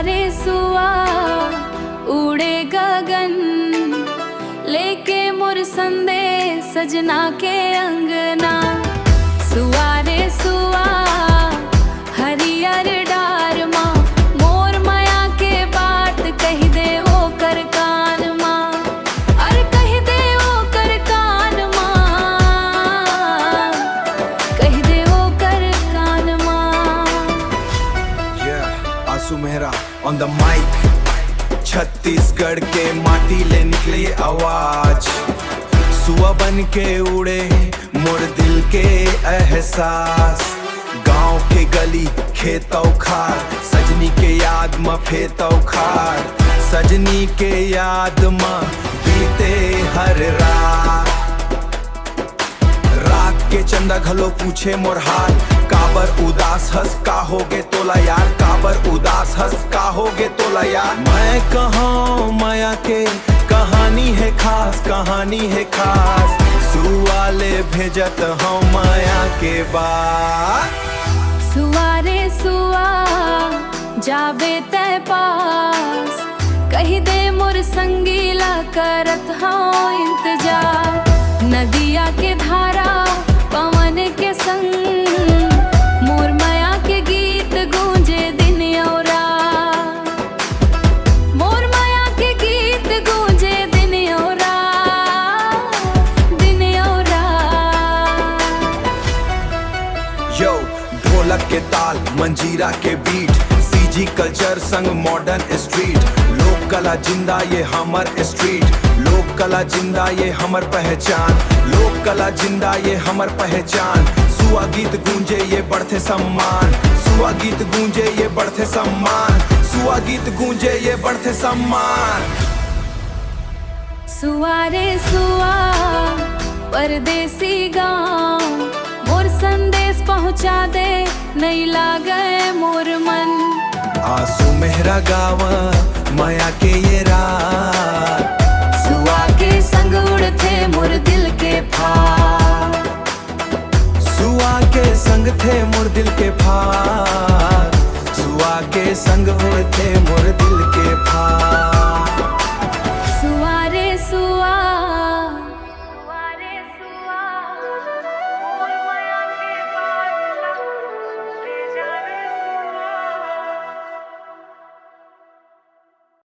रे सुआ उड़े गगन लेके मोर संदेश सजना के अंगना। सुआ रे सुआ हरियर डार माँ मोर माया के बात कही दे ओ कर कान माँ। अरे कही दे ओ कर कान माँ, कही दे ओ कर कान माँ। आंसू मेहरा ऑन द माइक। छत्तीसगढ़ के माटी ले निकले आवाज, सुआ बन के उड़े मोर दिल के एहसास। गांव के गली खेतौ खार सजनी के याद में फेतौ खार। सजनी के याद में बीते हर रात। रात के चंदा घलो पूछे मोर हाल, काबर उदास हंस का होगे तोला यार, काबर उदास हंस का होगे तोला यार। मैं कहाँ माया के कहानी है खास, कहानी है खास। सुआ ले भेजत हूँ माया के बाद। सुआ रे सुआ जाबे ते पास, कही दे मोर संगीला करत हूँ इंतजार। नदिया के धारा पवन के संग मोर माया के गीत गूंजे दिन और रात। मोर माया के गीत गूंजे दिन और रात, दिन और रात। यो ढोलक के ताल मंजीरा के बीट, सीजी कल्चर संग मॉडर्न स्ट्रीट। लोक कला जिंदा ये हमर स्ट्रीट, लोक कला जिंदा ये हमर पहचान। लोक कला जिंदा ये हमर पहचान। सुआ गीत गूंजे ये बढ़ते सम्मान, सुआ गीत गूंजे ये बढ़ते सम्मान, सुआ गीत गूंजे ये बढ़ते सम्मान। सुआ रे सुआ परदेसी गाँव मोर संदेश पहुँचा दे, नहीं लागे मोर मन। आंसू मेहरा गावा माया के ये रात। सुआ के संग उड़ते मोर दिल के फार। सुआ के संग थे मोर दिल के फार, सुआ के संग उड़ते मोर दिल के फार।